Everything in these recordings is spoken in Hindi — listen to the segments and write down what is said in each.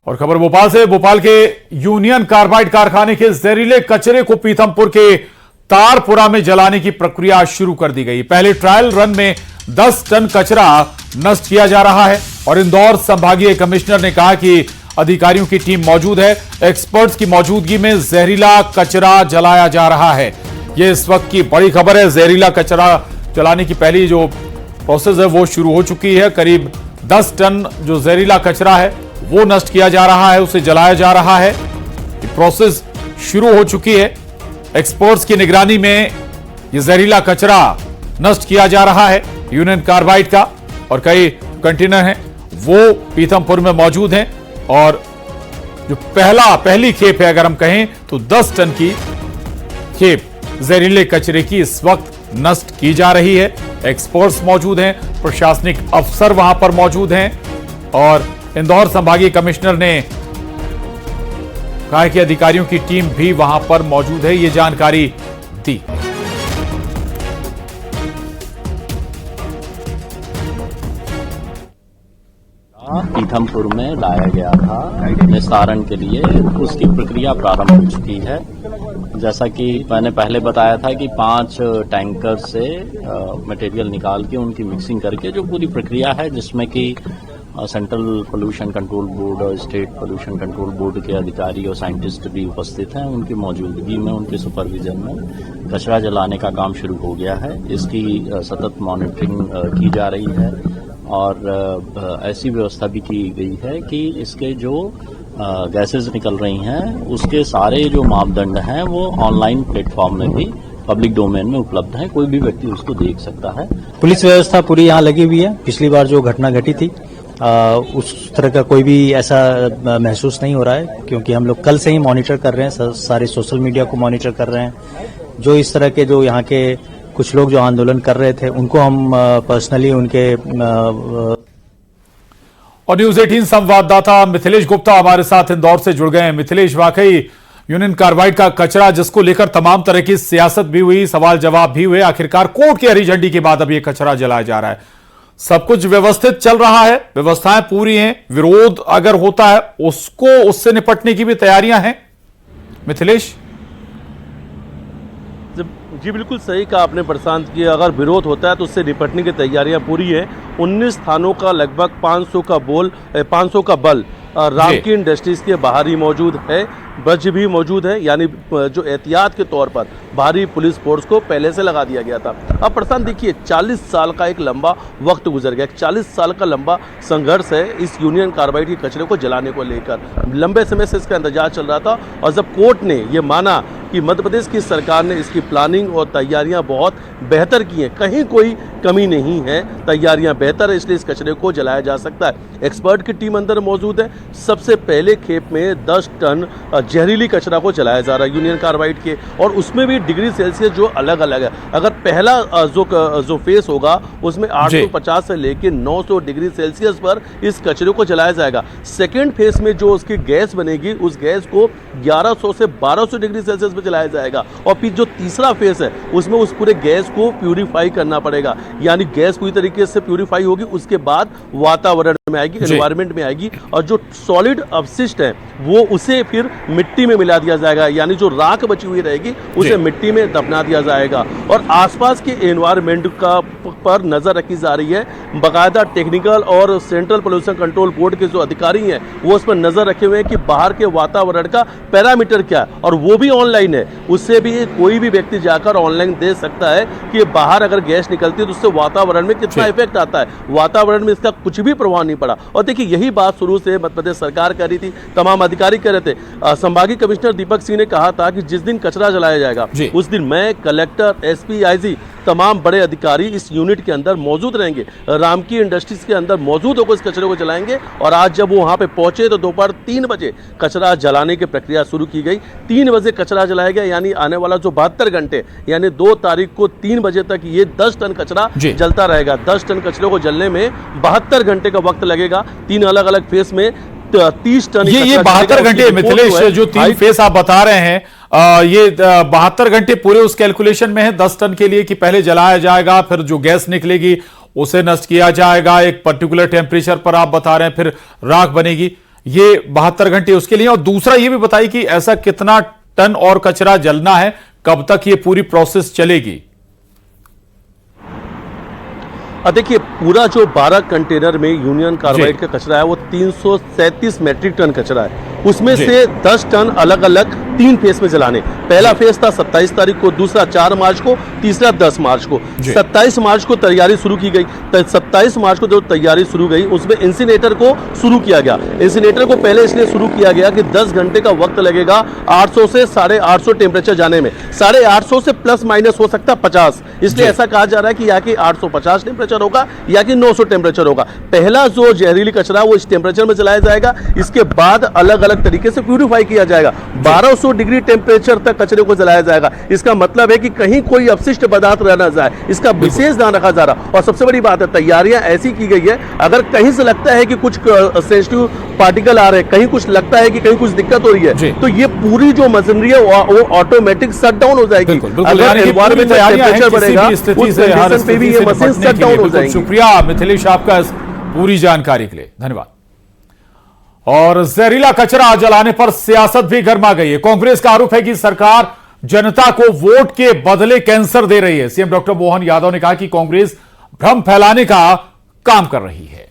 और खबर भोपाल से। भोपाल के यूनियन कार्बाइड कारखाने के जहरीले कचरे को पीथमपुर के तारपुरा में जलाने की प्रक्रिया शुरू कर दी गई। पहले ट्रायल रन में 10 टन कचरा नष्ट किया जा रहा है और इंदौर संभागीय कमिश्नर ने कहा कि अधिकारियों की टीम मौजूद है। एक्सपर्ट्स की मौजूदगी में जहरीला कचरा जलाया जा रहा है। यह इस वक्त की बड़ी खबर है। जहरीला कचरा जलाने की पहली जो प्रोसेस है वो शुरू हो चुकी है। करीब 10 टन जो जहरीला कचरा है वो नष्ट किया जा रहा है, उसे जलाया जा रहा है। प्रोसेस शुरू हो चुकी है। एक्सपर्ट्स की निगरानी में यह जहरीला कचरा नष्ट किया जा रहा है यूनियन कार्बाइड का, और कई कंटेनर हैं वो पीथमपुर में मौजूद हैं। और जो पहली खेप है अगर हम कहें तो 10 टन की खेप जहरीले कचरे की इस वक्त नष्ट की जा रही है। एक्सपर्ट्स मौजूद हैं, प्रशासनिक अफसर वहां पर मौजूद हैं और इंदौर संभागीय कमिश्नर ने कहा कि अधिकारियों की टीम भी वहां पर मौजूद है। ये जानकारी दी। पीथमपुर में लाया गया था निस्तारण के लिए, उसकी प्रक्रिया प्रारंभ हो चुकी है। जैसा कि मैंने पहले बताया था कि 5 टैंकर से मटेरियल निकाल के उनकी मिक्सिंग करके जो पूरी प्रक्रिया है, जिसमें कि सेंट्रल पोल्यूशन कंट्रोल बोर्ड और स्टेट पोल्यूशन कंट्रोल बोर्ड के अधिकारी और साइंटिस्ट भी उपस्थित हैं। उनकी मौजूदगी में, उनके सुपरविजन में कचरा जलाने का काम शुरू हो गया है। इसकी सतत मॉनिटरिंग की जा रही है और ऐसी व्यवस्था भी की गई है कि इसके जो गैसेज निकल रही हैं उसके सारे जो मापदंड हैं वो ऑनलाइन प्लेटफॉर्म में भी पब्लिक डोमेन में उपलब्ध है। कोई भी व्यक्ति उसको देख सकता है। पुलिस व्यवस्था पूरी यहाँ लगी हुई है। पिछली बार जो घटना घटी थी उस तरह का कोई भी ऐसा महसूस नहीं हो रहा है, क्योंकि हम लोग कल से ही मॉनिटर कर रहे हैं, सारे सोशल मीडिया को मॉनिटर कर रहे हैं। जो इस तरह के जो यहाँ के कुछ लोग जो आंदोलन कर रहे थे उनको हम पर्सनली उनके और न्यूज 18 संवाददाता मिथिलेश गुप्ता हमारे साथ इंदौर से जुड़ गए हैं। मिथिलेश, वाकई यूनियन कार्बाइड का कचरा जिसको लेकर तमाम तरह की सियासत भी हुई, सवाल जवाब भी हुए, आखिरकार कोर्ट की हरी झंडी के बाद अब यह कचरा जलाया जा रहा है। सब कुछ व्यवस्थित चल रहा है, व्यवस्थाएं पूरी हैं। विरोध अगर होता है उससे निपटने की भी तैयारियां हैं। मिथिलेश जी बिल्कुल सही कहा आपने प्रशांत की। अगर विरोध होता है तो उससे निपटने की तैयारियां पूरी हैं। 19 थानों का लगभग 500 का बल रामकी इंडस्ट्रीज के बाहर ही मौजूद है। ब्रज भी मौजूद है, यानी जो एहतियात के तौर पर भारी पुलिस फोर्स को पहले से लगा दिया गया था। अब प्रशांत देखिए, 40 साल का एक लंबा वक्त गुजर गया। 40 साल का लंबा संघर्ष है इस यूनियन कार्बाइड के कचरे को जलाने को लेकर। लंबे समय से इसका इंतजार चल रहा था और जब कोर्ट ने ये माना कि मध्य प्रदेश की सरकार ने इसकी प्लानिंग और तैयारियां बहुत बेहतर की हैं, कहीं कोई कमी नहीं है, तैयारियां बेहतर है, इसलिए इस कचरे को जलाया जा सकता है। एक्सपर्ट की टीम अंदर मौजूद है। सबसे पहले खेप में 10 टन जहरीली कचरा को जलाया जा रहा है यूनियन कार्बाइड के, और उसमें भी डिग्री सेल्सियस जो अलग अलग है। अगर पहला जो फेस होगा उसमें 850 से लेकर 900 डिग्री सेल्सियस पर इस कचरे को जलाया जाएगा। सेकेंड फेस में जो उसकी गैस बनेगी उस गैस को 1100 से 1200 डिग्री सेल्सियस पर जलाया जाएगा। और फिर जो तीसरा फेस है उसमें उस पूरे गैस को प्यूरिफाई करना पड़ेगा, यानी गैस पूरी तरीके से प्यूरिफाई होगी, उसके बाद वातावरण में आएगी, एनवायरनमेंट में आएगी, और जो सॉलिड अपशिष्ट है वो उसे फिर मिट्टी में मिला दिया जाएगा, यानी जो राख बची हुई रहेगी उसे मिट्टी में दफना दिया जाएगा। और आसपास के एनवायरनमेंट का पर नजर रखी जा रही है। बाकायदा टेक्निकल और सेंट्रल पोल्यूशन कंट्रोल बोर्ड के जो अधिकारी हैं वो उस पर नजर रखे हुए हैं कि बाहर के वातावरण का पैरामीटर क्या है, और वो भी ऑनलाइन है। उससे भी कोई भी व्यक्ति जाकर ऑनलाइन देख सकता है कि बाहर अगर गैस निकलती है तो उससे वातावरण में कितना इफेक्ट आता है। वातावरण में इसका कुछ भी प्रभाव नहीं पड़ा। और देखिए, यही बात शुरू से मध्य प्रदेश सरकार कर रही थी, तमाम अधिकारी कर रहे थे। संभागीय कमिश्नर दीपक सिंह ने कहा था कि जिस दिन कचरा जलाया जाएगा उस दिन मैं, कलेक्टर, एसपी, आईजी, तमाम बड़े अधिकारी इस यूनिट के अंदर मौजूद रहेंगे, रामकी इंडस्ट्रीज के अंदर मौजूद होकर इस कचरे को जलाएंगे। और आज जब वो वहां पे पहुंचे तो दोपहर 3 बजे कचरा जलाने की प्रक्रिया शुरू की गई। 3 बजे कचरा जलाया गया, यानी आने वाला जो 72 घंटे यानी 2 तारीख को 3 बजे तक ये 10 टन कचरा जलता रहेगा। 10 टन कचरे को जलने में 72 घंटे का वक्त लगेगा। 3 अलग अलग फेस में 30 टन ये 72 घंटे मिथिलेश जो 3 फेस आप बता रहे हैं, ये 72 घंटे पूरे उस कैलकुलेशन में है 10 टन के लिए कि पहले जलाया जाएगा, फिर जो गैस निकलेगी उसे नष्ट किया जाएगा, एक पर्टिकुलर टेम्परेचर पर आप बता रहे हैं, फिर राख बनेगी। ये 72 घंटे उसके लिए। और दूसरा ये भी बताइए कि ऐसा कितना टन और कचरा जलना है, कब तक ये पूरी प्रोसेस चलेगी? देखिए, पूरा जो 12 कंटेनर में यूनियन कार्बाइड का कचरा है वो 337 मैट्रिक टन कचरा है। उसमें से 10 टन अलग अलग 3 फेज में जलाने। पहला फेज था 27 तारीख को, दूसरा 4 मार्च को, तीसरा 10 मार्च को। 27 मार्च को तैयारी शुरू की गई। 27 मार्च को जो तैयारी शुरू गई उसमें इंसिनेटर को शुरू किया गया। इंसिनेटर को पहले इसलिए शुरू किया गया कि 10 घंटे का वक्त लगेगा 800 से 850 टेम्परेचर जाने में। 850 से प्लस माइनस हो सकता 50, इसलिए ऐसा कहा जा रहा है कि या कि 850 टेम्परेचर होगा या कि 900 टेम्परेचर होगा। पहला जो जहरीली कचरा वो इस टेम्परेचर में जलाया जाएगा। इसके बाद अलग अलग तरीके से प्यूरिफाई किया जाएगा। 1200 डिग्री टेम्परेचर तक कचरे को जलाया जाएगा। इसका मतलब है कि कहीं कोई अपशिष्ट पदार्थ रह ना जाए, इसका विशेष ध्यान रखा जा रहा। और सबसे बड़ी बात है, तैयारियां ऐसी की गई है, अगर कहीं से लगता है कि कुछ सेंसिटिव पार्टिकल आ रहे हैं, कहीं कुछ लगता है कि कहीं कुछ दिक्कत हो रही है, तो ये पूरी जो मशीनरी है वो ऑटोमेटिक शट डाउन हो जाएगी। अगर एनवायरमेंट में टेम्परेचर बढ़ेगा उस कंडीशन पे भी ये मशीन शट डाउन हो जाएगी। शुक्रिया मिथिलेश आपका इस पूरी जानकारी के लिए, धन्यवाद। और जहरीला कचरा जलाने पर सियासत भी गर्मा गई है। कांग्रेस का आरोप है कि सरकार जनता को वोट के बदले कैंसर दे रही है। सीएम डॉक्टर मोहन यादव ने कहा कि कांग्रेस भ्रम फैलाने का काम कर रही है।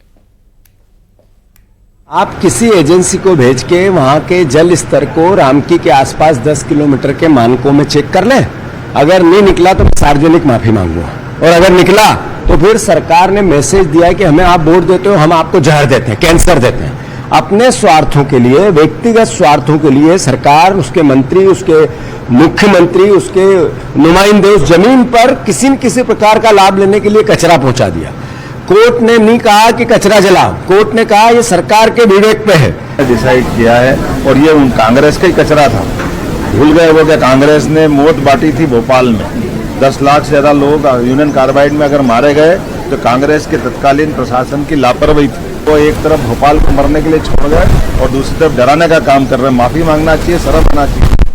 आप किसी एजेंसी को भेज के वहां के जल स्तर को रामकी के आसपास 10 किलोमीटर के मानकों में चेक कर लें। अगर नहीं निकला तो मैं सार्वजनिक माफी मांगूंगा, और अगर निकला तो फिर सरकार ने मैसेज दिया है कि हमें आप वोट देते हो, हम आपको जहर देते हैं, कैंसर देते हैं। अपने स्वार्थों के लिए, व्यक्तिगत स्वार्थों के लिए सरकार, उसके मंत्री, उसके मुख्यमंत्री, उसके नुमाइंदे उस जमीन पर किसी न किसी प्रकार का लाभ लेने के लिए कचरा पहुंचा दिया। कोर्ट ने नहीं कहा कि कचरा जलाओ, कोर्ट ने कहा ये सरकार के विवेक पे है। डिसाइड किया है, और ये कांग्रेस का ही कचरा था। भूल गए वो कि कांग्रेस ने मौत बांटी थी भोपाल में। 10 लाख से ज्यादा लोग यूनियन कार्बाइड में अगर मारे गए तो कांग्रेस के तत्कालीन प्रशासन की लापरवाही थी। वो एक तरफ भोपाल को मरने के लिए छोड़ गए और दूसरी तरफ डराने का काम कर रहे हैं। माफी मांगना चाहिए, शर्म आना चाहिए।